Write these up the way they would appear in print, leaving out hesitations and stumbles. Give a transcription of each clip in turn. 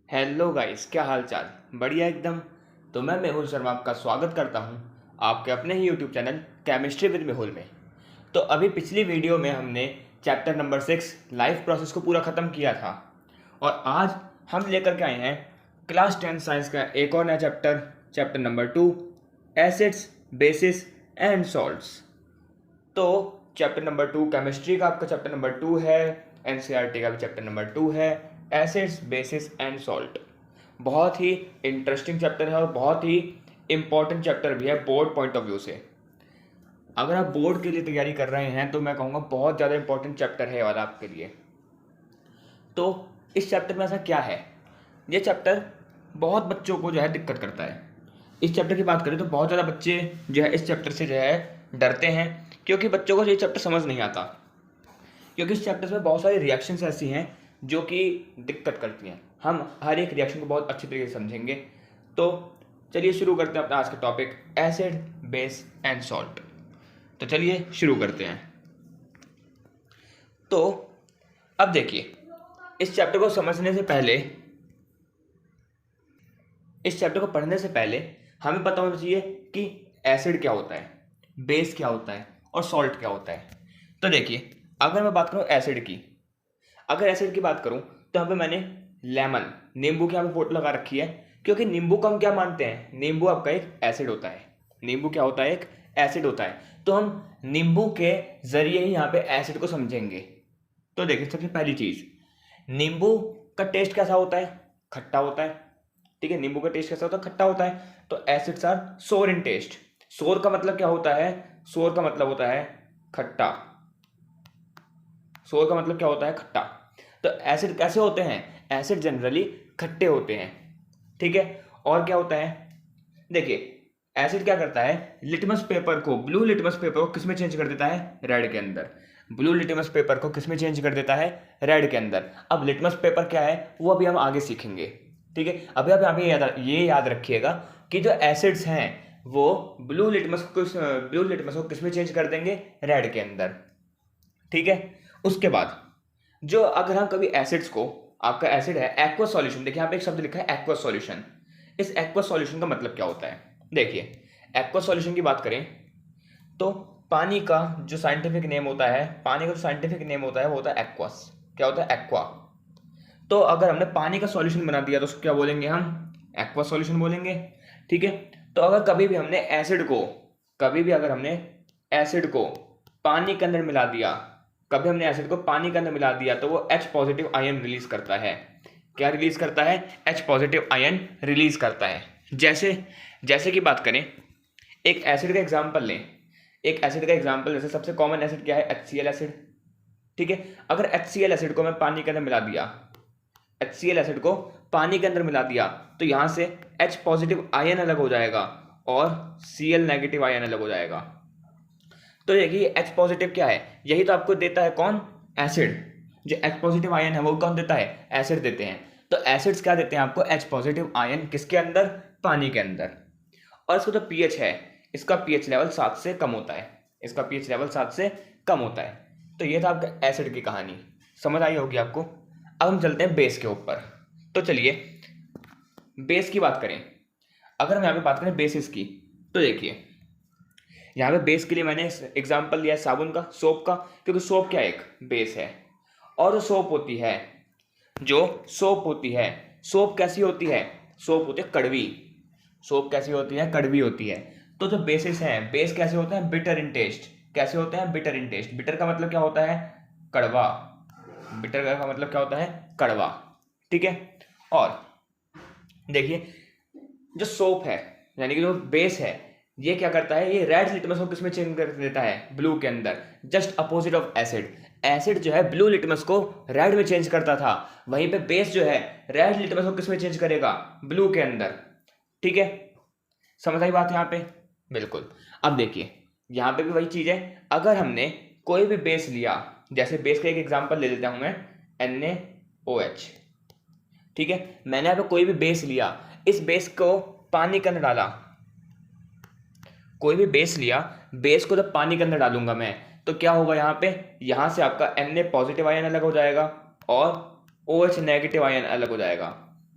Hello guys, क्या हाल चाल। बढ़िया एकदम। तो मैं मेहुल शर्मा आपका स्वागत करता हूं आपके अपने ही YouTube channel chemistry with Mehul में। तो अभी पिछली वीडियो में हमने चैप्टर नंबर 6 लाइफ प्रोसेस को पूरा ख़त्म किया था और आज हम लेकर के आए हैं क्लास 10 साइंस का एक और नया chapter, chapter number 2, acids, basis and salts. तो चैप्टर नंबर 2 केमिस्ट्री का आपका चैप्टर नंबर 2 है, एनसीईआरटी का भी चैप्टर नंबर 2 है, एसिड्स, बेसिस एंड सॉल्ट। बहुत ही इंटरेस्टिंग चैप्टर है और बहुत ही इंपॉर्टेंट चैप्टर भी है बोर्ड पॉइंट ऑफ व्यू से। अगर आप बोर्ड के लिए तैयारी कर रहे हैं तो मैं कहूँगा बहुत ज़्यादा इंपॉर्टेंट चैप्टर है वाला आपके लिए। तो इस चैप्टर में ऐसा क्या है, ये चैप्टर बहुत बच्चों को जो है दिक्कत करता है। इस चैप्टर की बात करें तो बहुत ज़्यादा बच्चे जो है इस चैप्टर से जो है डरते हैं, क्योंकि बच्चों को ये चैप्टर समझ नहीं आता, क्योंकि इस चैप्टर में बहुत सारी रिएक्शंस ऐसी हैं जो कि दिक्कत करती हैं। हम हर एक रिएक्शन को बहुत अच्छी तरीके से समझेंगे। तो चलिए शुरू करते हैं अपना आज का topic, acid, base and salt. तो चलिए शुरू करते हैं। तो अब देखिए, इस चैप्टर को समझने से पहले, इस चैप्टर को पढ़ने से पहले हमें पता होना चाहिए कि एसिड क्या होता है, बेस क्या होता है और सॉल्ट क्या होता है। तो देखिए, अगर मैं बात करूं एसिड की, अगर एसिड की बात करूं तो यहाँ पे मैंने लेमन, नींबू की यहाँ पे फोटो लगा रखी है, क्योंकि नींबू को हम क्या मानते हैं, नींबू आपका एक एसिड होता है। नींबू क्या होता है, एक एसिड होता है। तो हम नींबू के जरिए ही यहाँ पे एसिड को समझेंगे। तो देखिए, सबसे पहली चीज, नींबू का टेस्ट कैसा होता है, खट्टा होता है। ठीक है, नींबू का टेस्ट कैसा होता है, खट्टा होता है। तो एसिड्स आर सोर इन टेस्ट। सोर का मतलब क्या होता है, सोर का मतलब होता है खट्टा। सोर का मतलब क्या होता है, खट्टा। तो एसिड कैसे होते हैं, एसिड जनरली खट्टे होते हैं। ठीक है, और क्या होता है, देखिए एसिड क्या करता है, लिटमस पेपर को, ब्लू लिटमस पेपर को किस में चेंज कर देता है, रेड के अंदर। ब्लू लिटमस पेपर को किस में चेंज कर देता है, रेड के अंदर। अब लिटमस पेपर क्या है वो अभी हम आगे सीखेंगे। ठीक है, अभी आप यहाँ पे ये याद रखिएगा कि जो एसिड्स हैं वो ब्लू लिटमस को किस में चेंज कर देंगे, रेड के अंदर। ठीक है, उसके बाद जो अगर हम कभी एसिड्स को, आपका एसिड है एक्वस सॉल्यूशन, देखिए यहाँ पे एक शब्द लिखा है एक्वस सॉल्यूशन। इस एक्वस सॉल्यूशन का मतलब क्या होता है, देखिए एक्वस सॉल्यूशन की बात करें तो पानी का जो साइंटिफिक नेम होता है, पानी का जो साइंटिफिक नेम होता है वो होता है एक्वस। क्या होता है, एक्वा। तो अगर हमने पानी का सॉल्यूशन बना दिया तो उसको क्या बोलेंगे हम, एक्वस सॉल्यूशन बोलेंगे। ठीक है, तो अगर कभी भी हमने एसिड को, कभी भी अगर हमने एसिड को पानी के अंदर मिला दिया, कभी हमने एसिड को पानी के अंदर मिला दिया तो वो H पॉजिटिव आयन रिलीज करता है। क्या रिलीज करता है, H पॉजिटिव आयन रिलीज करता है। जैसे जैसे कि बात करें, एक एसिड का एग्जांपल लें, एक एसिड का एग्जांपल, जैसे सबसे कॉमन एसिड क्या है, HCl एसिड। ठीक है, अगर HCl एसिड को मैं पानी के अंदर मिला दिया, HCl एसिड को पानी के अंदर मिला दिया तो यहां से H पॉजिटिव आयन अलग हो जाएगा और Cl नेगेटिव आयन अलग हो जाएगा। तो देखिए H पॉजिटिव क्या है, यही तो आपको देता है कौन, एसिड। जो H पॉजिटिव आयन है वो कौन देता है, एसिड देते हैं। तो एसिड्स क्या देते हैं आपको, H पॉजिटिव आयन, किसके अंदर, पानी के अंदर। और इसका जो पीएच है, इसका पीएच लेवल 7 से कम होता है, इसका पीएच लेवल 7 से कम होता है। तो ये था आपका एसिड की कहानी, समझ आई होगी आपको। अब हम चलते हैं बेस के ऊपर। तो चलिए बेस की बात करें, अगर हम यहाँ पे बात करें बेसिस की, तो देखिए यहाँ पे बेस के लिए मैंने एग्जांपल लिया है साबुन का, सोप का, क्योंकि सोप क्या एक बेस है। और जो सोप होती है, जो सोप होती है, सोप कैसी होती है, सोप होती है कड़वी। सोप कैसी होती है, कड़वी होती है। तो जो बेसिस हैं, बेस कैसे होते हैं, बिटर इन टेस्ट। कैसे होते हैं, बिटर इन टेस्ट। बिटर का मतलब क्या होता है, कड़वा। बिटर का मतलब क्या होता है, कड़वा। ठीक है, और देखिए जो सोप है, यानी कि जो बेस है, ये क्या करता है, ये रेड लिटमस को किसमें चेंज कर देता है, ब्लू के अंदर। Just opposite of acid. Acid जो है ब्लू लिटमस को रेड में चेंज करता था, वहीं पे बेस जो है रेड लिटमस को किसमें चेंज करेगा, ब्लू के अंदर। ठीक है, समझ आई बात यहाँ पे, बिल्कुल। अब देखिए यहाँ पे भी वही चीज है, अगर हमने कोई भी बेस लिया, जैसे बेस का एक एग्जांपल ले लेता हूं मैं, NaOH। ठीक है, मैंने यहाँ पे कोई भी बेस लिया, इस बेस को पानी के अंदर डाला, कोई भी बेस लिया, बेस को जब पानी के अंदर डालूंगा मैं, तो क्या होगा यहाँ पे, यहाँ से आपका Na पॉजिटिव आयन अलग हो जाएगा और OH नेगेटिव आयन अलग हो जाएगा।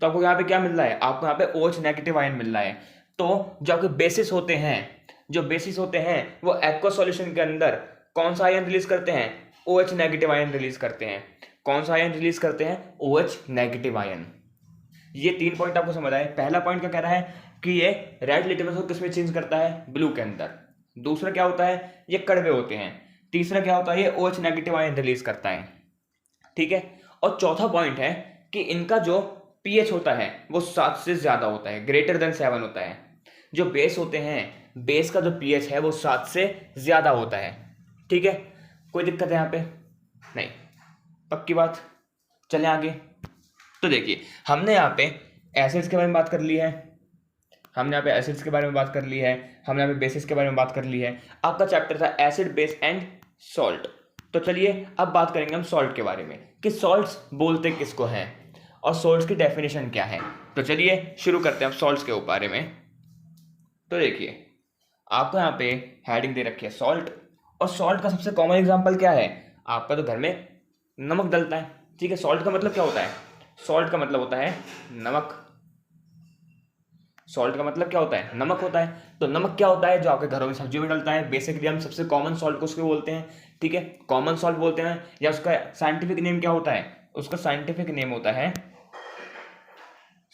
तो आपको यहाँ पे क्या मिल रहा है, आपको यहाँ पे OH नेगेटिव आयन मिल रहा है। तो जो आपके बेसिस होते हैं वो एक्वा सॉल्यूशन के अंदर कौन सा आयन रिलीज करते हैं, OH नेगेटिव आयन रिलीज करते हैं। कौन सा आयन रिलीज करते हैं, OH नेगेटिव आयन। ये 3 पॉइंट आपको समझ आए। पहला पॉइंट क्या कह रहा है कि ये रेड लिटमस को किस में चेंज करता है, ब्लू के अंदर। दूसरा क्या होता है, ये कड़वे होते हैं। तीसरा क्या होता है, ये OH नेगेटिव आयन रिलीज करता है, ठीक है। और चौथा पॉइंट है कि इनका जो pH होता है वो 7 से ज्यादा होता है, ग्रेटर देन 7 होता है। जो बेस होते हैं, बेस का जो pH है वो 7 से ज्यादा होता है, ठीक है। कोई दिक्कत है यहाँ पे, नहीं, पक्की बात। चले आगे। तो देखिए, हमने यहाँ पे एसिड्स के बारे में बात कर ली है, हमने यहाँ पे एसिड्स के बारे में बात कर ली है, हमने यहाँ पे बेसिस के बारे में बात कर ली है। आपका चैप्टर था एसिड, बेस एंड सॉल्ट। तो चलिए अब बात करेंगे हम सॉल्ट के बारे में कि सॉल्ट्स बोलते किसको हैं और सॉल्ट्स की डेफिनेशन क्या है। तो चलिए शुरू करते हैं अब सॉल्ट्स के बारे में। तो देखिए, आपको यहाँ पे हेडिंग दे रखी है सॉल्ट, और सॉल्ट का सबसे कॉमन एग्जांपल क्या है, आपका तो घर में नमक डलता है, ठीक है। सॉल्ट का मतलब क्या होता है, सॉल्ट का मतलब होता है नमक। सॉल्ट का मतलब क्या होता है, नमक होता है। तो नमक क्या होता है, जो आपके घरों में सब्जियों में डलता है। बेसिकली हम सबसे कॉमन सॉल्ट को उसको बोलते हैं, ठीक है, कॉमन सॉल्ट बोलते हैं। या उसका साइंटिफिक नेम क्या होता है, उसका साइंटिफिक नेम होता है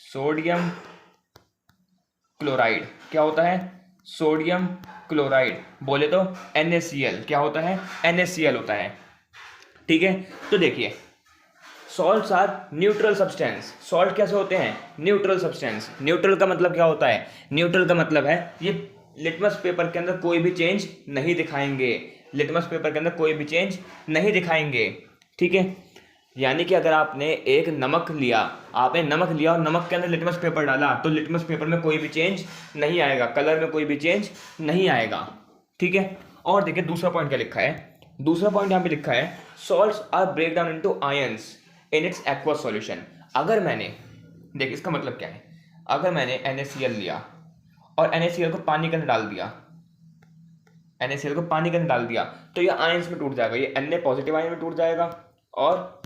सोडियम क्लोराइड। क्या होता है, सोडियम क्लोराइड। बोले तो NaCl। क्या होता है, NaCl होता है, ठीक है। तो देखिए, salts are neutral substance. Salt कैसे होते हैं, न्यूट्रल सब्सटेंस। न्यूट्रल का मतलब क्या होता है, न्यूट्रल का मतलब है ये लिटमस पेपर के अंदर कोई भी चेंज नहीं दिखाएंगे, लिटमस पेपर के अंदर कोई भी चेंज नहीं दिखाएंगे, ठीक है। यानी कि अगर आपने एक नमक लिया, आपने नमक लिया और नमक के अंदर लिटमस पेपर डाला, तो लिटमस पेपर में कोई भी चेंज नहीं आएगा, कलर में कोई भी चेंज नहीं आएगा, ठीक है। और देखिए दूसरा पॉइंट क्या लिखा है, दूसरा पॉइंट यहाँ पे लिखा है salts are break down into ions in its aqua solution. अगर मैंने, देख इसका मतलब क्या है, अगर मैंने NaCl लिया और NaCl को पानी के अंदर डाल दिया, NaCl को पानी के अंदर डाल दिया, तो ये आयंस में टूट जाएगा। ये Na पॉजिटिव आयन में टूट जाएगा और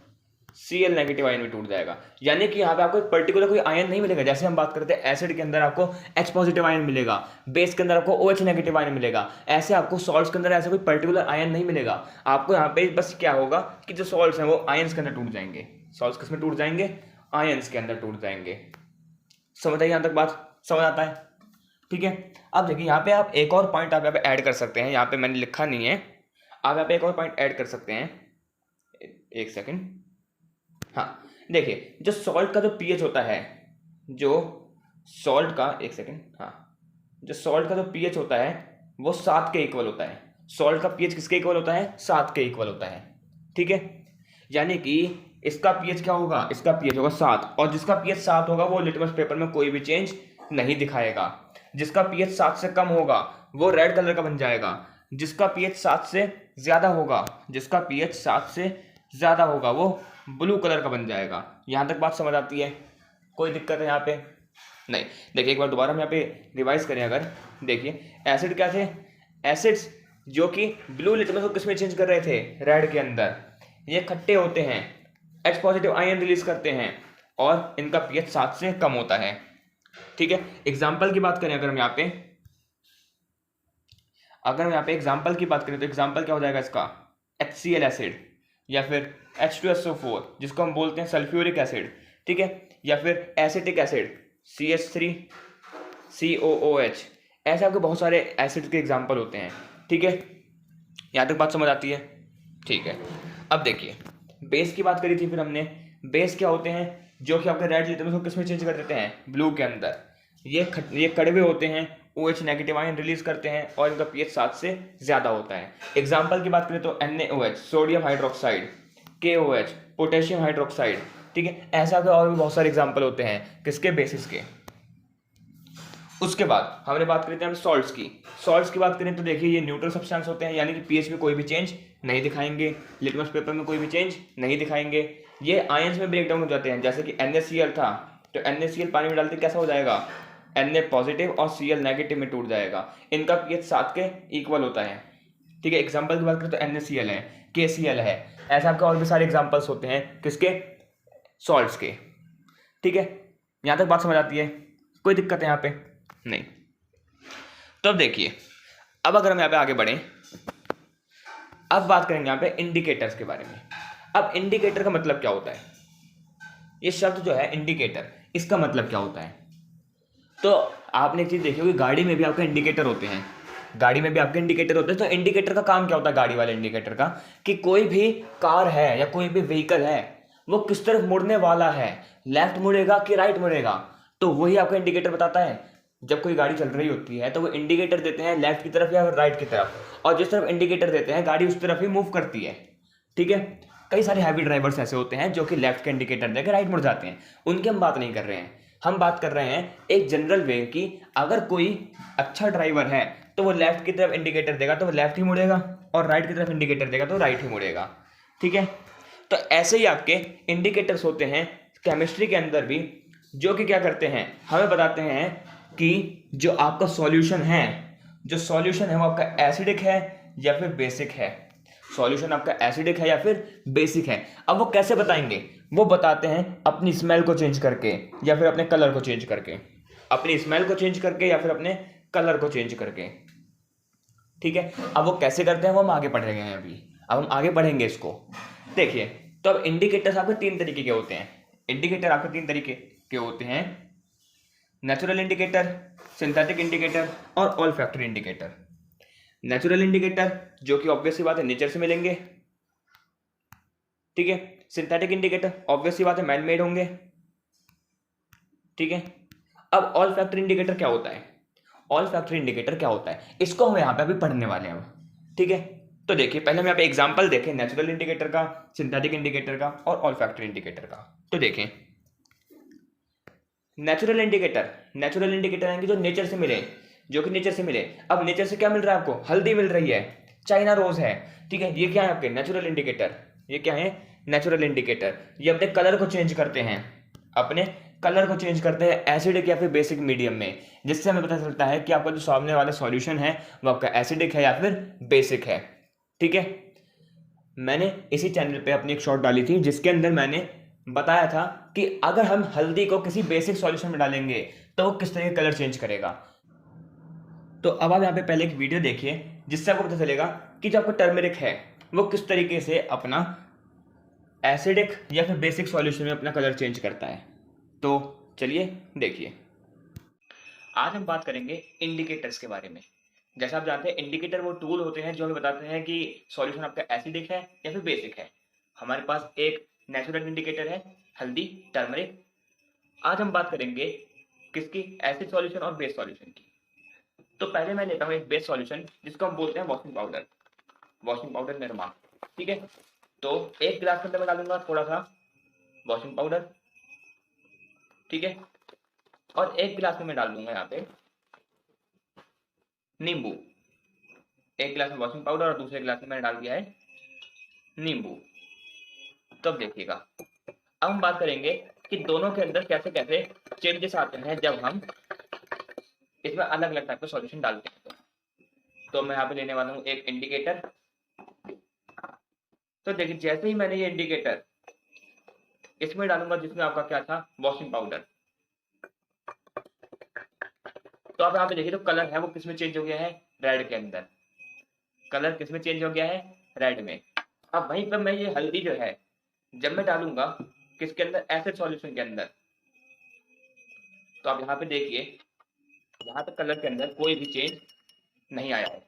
Cl नेगेटिव आयन में टूट जाएगा। यानी कि यहाँ पे आपको एक पर्टिकुलर कोई आयन नहीं मिलेगा। जैसे हम बात करते हैं एसिड के अंदर आपको H पॉजिटिव आयन मिलेगा, बेस के अंदर आपको OH नेगेटिव आयन मिलेगा, ऐसे आपको सॉल्ट्स के अंदर ऐसा कोई पर्टिकुलर आयन नहीं मिलेगा। आपको यहाँ पे बस क्या होगा कि जो सॉल्ट्स हैं वो आयंस के अंदर टूट जाएंगे। सॉल्ट्स किस में टूट जाएंगे, आयंस के अंदर टूट जाएंगे। समझ आई यहाँ तक बात, समझ आता है, ठीक है। अब देखिए यहाँ पे आप एक और पॉइंट आप यहाँ पे ऐड कर सकते हैं, यहाँ पे मैंने लिखा नहीं है, आप यहाँ पे एक और पॉइंट ऐड कर सकते हैं। एक सेकेंड, हाँ देखिए, जो सॉल्ट का जो pH होता है, जो सॉल्ट का, एक सेकेंड, हाँ, जो सॉल्ट का जो pH होता है वो 7 के इक्वल होता है। सॉल्ट का pH किसके इक्वल होता है, 7 के इक्वल होता है, ठीक है। यानी कि इसका pH क्या होगा, इसका pH होगा 7, और जिसका pH 7 होगा वो लिटमस पेपर में कोई भी चेंज नहीं दिखाएगा। जिसका pH 7 से कम होगा वो रेड कलर का बन जाएगा। जिसका pH 7 से ज्यादा होगा, जिसका pH 7 से ज्यादा होगा वो ब्लू कलर का बन जाएगा। यहां तक बात समझ आती है, कोई दिक्कत है यहाँ पे, नहीं। देखिए एक बार दोबारा हम यहाँ पे रिवाइज करें, अगर देखिए एसिड क्या थे, एसिड्स जो कि ब्लू लिटमस को किसमें चेंज कर रहे थे, रेड के अंदर। ये खट्टे होते हैं, H पॉजिटिव आयन रिलीज करते हैं और इनका pH 7 से कम होता है, ठीक है। एग्जाम्पल की बात करें अगर हम यहाँ पे, अगर हम यहाँ पे एग्जाम्पल की बात करें तो एग्जाम्पल क्या हो जाएगा इसका, HCl एसिड, या फिर H2SO4 जिसको हम बोलते हैं सल्फ्यूरिक एसिड, ठीक है, या फिर एसिटिक एसिड CH3COOH। ऐसे आपके बहुत सारे एसिड के एग्जाम्पल होते हैं, ठीक है। यहाँ तक बात समझ आती है, ठीक है। अब देखिए बेस की बात करी थी फिर हमने। बेस क्या होते हैं, जो कि आपके रेड लिटमस को किसमें चेंज कर देते हैं, ब्लू के अंदर। ये कड़वे होते हैं, OH नेगेटिव आयन रिलीज करते हैं और इनका pH 7 से ज्यादा होता है। एग्जाम्पल की बात करें तो NaOH sodium hydroxide, KOH potassium hydroxide, ठीक है। ऐसा के और भी बहुत सारे एग्जाम्पल होते हैं किसके, बेसिस के। उसके बाद हमने बात करी थी हम सॉल्ट्स की। सॉल्ट्स की बात करें तो देखिए ये न्यूट्रल सब्सटेंस होते हैं, यानी कि pH में कोई भी चेंज नहीं दिखाएंगे, लिटमस पेपर में कोई भी चेंज नहीं दिखाएंगे। ये आयंस में ब्रेक डाउन हो जाते हैं, जैसे कि NaCl था, तो NaCl पानी में डालते कैसा हो जाएगा, Na पॉजिटिव और Cl नेगेटिव में टूट जाएगा। इनका pH 7 के इक्वल होता है, ठीक है। एग्जाम्पल की बात करें तो NaCl है, KCl है, ऐसा आपके और भी सारे एग्जाम्पल्स होते हैं किसके, सॉल्ट्स के, ठीक है। यहाँ तक बात समझ आती है? कोई दिक्कत है यहाँ पे? नहीं। तो अब देखिए, अब अगर हम यहाँ पे आगे बढ़ें, अब बात करेंगे यहाँ पे इंडिकेटर्स के बारे में। अब इंडिकेटर का मतलब क्या होता है? ये शब्द जो है इंडिकेटर, इसका मतलब क्या होता है? तो आपने एक चीज देखी होगी, गाड़ी में भी आपके इंडिकेटर होते हैं, गाड़ी में भी आपके इंडिकेटर होते हैं। तो इंडिकेटर का काम क्या होता है गाड़ी वाले इंडिकेटर का? कि कोई भी कार है या कोई भी व्हीकल है वो किस तरफ मुड़ने वाला है, लेफ्ट मुड़ेगा कि राइट मुड़ेगा, तो वही आपका इंडिकेटर बताता है। जब कोई गाड़ी चल रही होती है तो वो इंडिकेटर देते हैं लेफ्ट की तरफ या राइट की तरफ, और जिस तरफ इंडिकेटर देते हैं गाड़ी उस तरफ ही मूव करती है। ठीक है, कई सारे हैवी ड्राइवर्स ऐसे होते हैं जो कि लेफ्ट का इंडिकेटर देकर राइट मुड़ जाते हैं, उनकी हम बात नहीं कर रहे हैं। हम बात कर रहे हैं एक जनरल वे की, अगर कोई अच्छा ड्राइवर है तो वो लेफ्ट की तरफ इंडिकेटर देगा तो वो लेफ्ट ही मुड़ेगा, और राइट की तरफ इंडिकेटर देगा तो राइट ही मुड़ेगा। ठीक है, तो ऐसे ही आपके इंडिकेटर्स होते हैं केमिस्ट्री के अंदर भी, जो कि क्या करते हैं, हमें बताते हैं कि जो आपका सॉल्यूशन है, जो सॉल्यूशन है वो आपका एसिडिक है या फिर बेसिक है। सॉल्यूशन आपका एसिडिक है या फिर बेसिक है। अब वो कैसे बताएंगे? वो बताते हैं अपनी स्मेल को चेंज करके या फिर अपने कलर को चेंज करके, अपनी स्मेल को चेंज करके या फिर अपने कलर को चेंज करके। ठीक है, अब वो कैसे करते हैं वो हम आगे पढ़ रहे हैं अभी, अब हम आगे पढ़ेंगे इसको। देखिए, तो अब इंडिकेटर्स आपके 3 तरीके के होते हैं। इंडिकेटर आपके 3 तरीके के होते हैं, नेचुरल इंडिकेटर, सिंथेटिक इंडिकेटर और ऑल्फैक्टरी इंडिकेटर। नेचुरल इंडिकेटर जो कि ऑब्वियस सी बात है नेचर से मिलेंगे। ठीक है, सिंथेटिक इंडिकेटर ऑब्वियस सी बात है मैन मेड होंगे। ठीक है, अब ऑल्फैक्टरी इंडिकेटर क्या होता है? ऑल्फैक्टरी इंडिकेटर क्या होता है इसको हम यहाँ पे अभी पढ़ने वाले हैं अब। ठीक है, तो देखिए पहले हम यहाँ पे एग्जांपल देखें नेचुरल इंडिकेटर का, सिंथेटिक इंडिकेटर का और ऑल्फैक्टरी इंडिकेटर का। तो देखें नेचुरल इंडिकेटर यानी कि जो नेचर से मिले, जो कि नेचर से मिले। अब नेचर से क्या मिल रहा है आपको? हल्दी मिल रही है, चाइना रोज है। ठीक है, ये क्या है आपके नेचुरल इंडिकेटर, ये क्या है नेचुरल इंडिकेटर। ये अपने कलर को चेंज करते हैं, अपने कलर को चेंज करते हैं एसिडिक या फिर बेसिक मीडियम में, जिससे हमें पता चलता है कि आपका जो सामने वाला सॉल्यूशन है वो आपका एसिडिक है या फिर बेसिक है। ठीक है, मैंने इसी चैनल पे अपनी एक शॉर्ट डाली थी जिसके अंदर मैंने बताया था कि अगर हम हल्दी को किसी बेसिक सॉल्यूशन में डालेंगे तो वो किस तरह का कलर चेंज करेगा। तो अब आप यहाँ पे पहले एक वीडियो देखिए जिससे आपको पता चलेगा कि जो आपका टर्मरिक है वो किस तरीके से अपना एसिडिक या फिर बेसिक सॉल्यूशन में अपना कलर चेंज करता है। तो चलिए देखिए, आज हम बात करेंगे इंडिकेटर्स के बारे में। जैसा आप जानते हैं इंडिकेटर वो टूल होते हैं जो हमें बताते हैं कि सॉल्यूशन आपका एसिडिक है या फिर बेसिक है। हमारे पास एक नेचुरल इंडिकेटर है हल्दी, टर्मरिक। आज हम बात करेंगे किसकी? एसिड सॉल्यूशन और बेस सॉल्यूशन की। तो पहले मैं लेता हूँ एक बेस सॉल्यूशन जिसको हम बोलते हैं washing powder, washing powder Nirma. ठीक है, तो एक गिलास के अंदर मैं डालूंगा थोड़ा सा वॉशिंग पाउडर। ठीक है, और एक गिलास में मैं डाल दूंगा यहाँ पे नींबू। एक गिलास में वॉशिंग पाउडर और दूसरे गिलास में मैंने डाल दिया है नींबू। तो अब देखिएगा, अब हम बात करेंगे कि दोनों के अंदर कैसे कैसे चेंजेस आते हैं जब हम इसमें अलग अलग टाइप का सॉल्यूशन डालते हैं। तो मैं यहाँ पे लेने वाला हूँ एक इंडिकेटर। तो देखिए जैसे ही मैंने ये इंडिकेटर इसमें डालूंगा जिसमें आपका क्या था वॉशिंग पाउडर, तो आप यहाँ पे देखिए तो कलर है वो किसमें चेंज हो गया है? रेड के अंदर। कलर किसमें चेंज हो गया है? रेड में। अब वहीं पर मैं ये हल्दी जो है जब मैं डालूंगा किसके अंदर? एसिड सॉल्यूशन के अंदर, तो आप यहाँ पे देखिए यहाँ पे कलर के अंदर कोई भी चेंज नहीं आया है।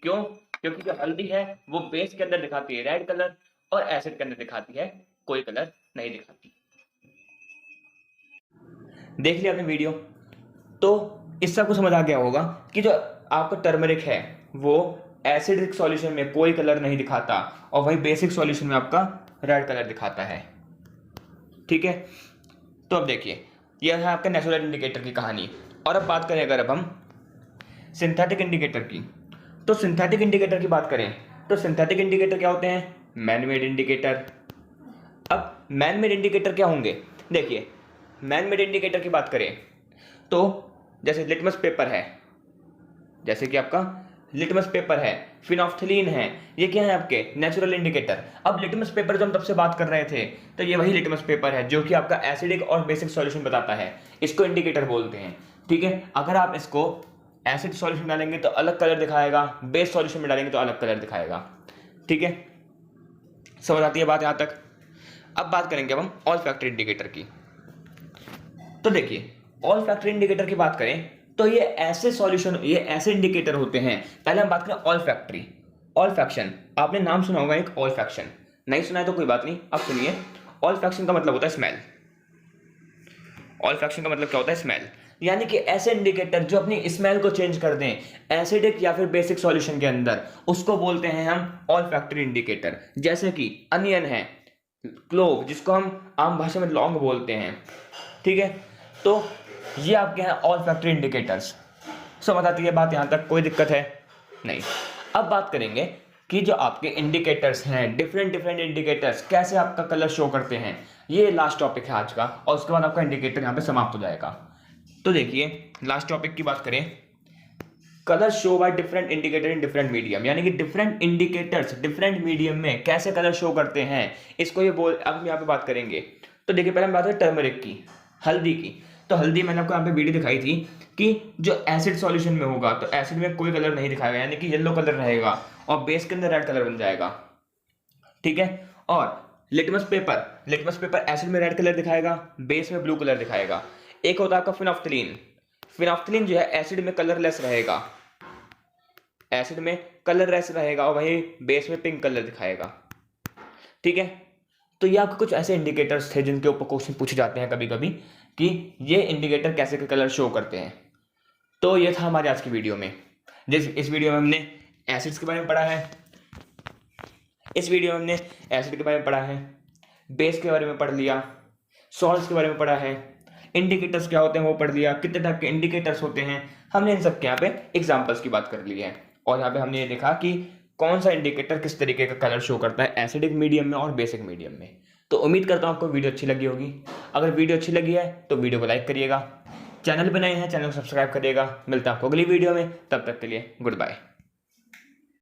क्यों? क्योंकि जो हल्दी है वो बेस के अंदर दिखाती है रेड कलर और एसिड के अंदर दिखाती है कोई कलर नहीं दिखाती। देख लिया आपने वीडियो, तो इससे आपको समझ आ गया होगा कि जो आपका टर्मरिक है वो एसिडिक सॉल्यूशन में कोई कलर नहीं दिखाता और वही बेसिक सॉल्यूशन में आपका रेड कलर दिखाता है। ठीक है, तो अब देखिए यह है आपका नेचुरल इंडिकेटर की कहानी। और अब बात करें अगर अब हम सिंथेटिक इंडिकेटर की, तो सिंथेटिक इंडिकेटर की बात करें तो सिंथेटिक इंडिकेटर क्या होते हैं? Man made indicator. अब मैन मेड इंडिकेटर क्या होंगे? देखिए मैन मेड इंडिकेटर की बात करें तो जैसे लिटमस पेपर है, जैसे कि आपका लिटमस पेपर है, फिनोफ्थलीन है, ये क्या है आपके नेचुरल इंडिकेटर। अब लिटमस पेपर जो हम तब से बात कर रहे थे, तो ये वही लिटमस पेपर है जो कि आपका एसिडिक और बेसिक सॉल्यूशन बताता है, इसको इंडिकेटर बोलते हैं। ठीक है, अगर आप इसको एसिड सॉल्यूशन डालेंगे तो अलग कलर दिखाएगा, बेस सॉल्यूशन में डालेंगे तो अलग कलर दिखाएगा। ठीक है, समझ आती है बात यहाँ तक। अब बात करेंगे अब हम ऑल फैक्टर इंडिकेटर की। तो देखिए, ऑल फैक्टर इंडिकेटर की बात करें तो ये ऐसे सॉल्यूशन, ये ऐसे इंडिकेटर होते हैं। पहले हम बात करें ऑल फैक्टरी, ऑल फैक्शन। आपने नाम सुना होगा एक, ऑल फैक्शन। नहीं सुना है तो कोई बात नहीं, अब सुनिए। ऑल फैक्शन का मतलब होता है स्मेल। ऑल फैक्शन का मतलब क्या होता है? स्मेल। यानी कि ऐसे इंडिकेटर जो अपनी स्मेल को चेंज कर दें एसिडिक या फिर बेसिक सॉल्यूशन के अंदर, उसको बोलते हैं हम ऑल फैक्टर इंडिकेटर। जैसे कि अनियन है, क्लोव जिसको हम आम भाषा में लौंग बोलते हैं। ठीक है, तो ये आपके हैं ऑल फैक्टर इंडिकेटर्स। समझ आती है बात यहाँ तक? कोई दिक्कत है? नहीं। अब बात करेंगे कि जो आपके इंडिकेटर्स हैं, डिफरेंट इंडिकेटर्स कैसे आपका कलर शो करते हैं। ये लास्ट टॉपिक है आज का, और उसके बाद आपका इंडिकेटर यहाँ पे समाप्त हो जाएगा। तो देखिए, लास्ट टॉपिक की बात करें, colour show by different indicator in different medium. यानी कि डिफरेंट इंडिकेटर्स डिफरेंट मीडियम में कैसे कलर शो करते हैं, इसको ये अब हम यहाँ पे बात करेंगे। तो देखिए, पहले हम बात करें टर्मरिक की, हल्दी की। तो हल्दी मैंने आपको यहाँ पे वीडियो दिखाई थी कि जो एसिड सॉल्यूशन में होगा तो एसिड में कोई कलर नहीं दिखाएगा, यानी कि येलो कलर रहेगा, और बेस के अंदर रेड कलर बन जाएगा। ठीक है, और लिटमस पेपर एसिड में रेड कलर दिखाएगा, बेस में ब्लू कलर दिखाएगा। एक होता है आपका फिनोफ्थलीन। फिनोफ्थलीन जो है एसिड में कलरलेस रहेगा, एसिड में कलरलेस रहेगा, और वही बेस में पिंक कलर दिखाएगा। ठीक है, तो ये आपके कुछ ऐसे इंडिकेटर्स थे जिनके ऊपर क्वेश्चन पूछे जाते हैं कभी कभी कि ये इंडिकेटर कैसे कलर शो करते हैं। तो ये था हमारे आज की वीडियो में। इस वीडियो में हमने एसिड्स के बारे में पढ़ा है, इस वीडियो में हमने एसिड के बारे में पढ़ा है, बेस के बारे में पढ़ लिया, सॉल्ट्स के बारे में पढ़ा है, इंडिकेटर्स क्या होते हैं वो पढ़ लिया, कितने टाइप के इंडिकेटर्स होते हैं, हमने इन सब के यहाँ पे एग्जाम्पल्स की बात कर ली है। और यहाँ पे हमने ये देखा कि कौन सा इंडिकेटर किस तरीके का कलर शो करता है एसिडिक मीडियम में और बेसिक मीडियम में। तो उम्मीद करता हूँ आपको वीडियो अच्छी लगी होगी। अगर वीडियो अच्छी लगी है तो वीडियो को लाइक करिएगा, चैनल बनाए हैं चैनल को सब्सक्राइब करिएगा। मिलता है आपको अगली वीडियो में, तब तक के लिए गुड बाय।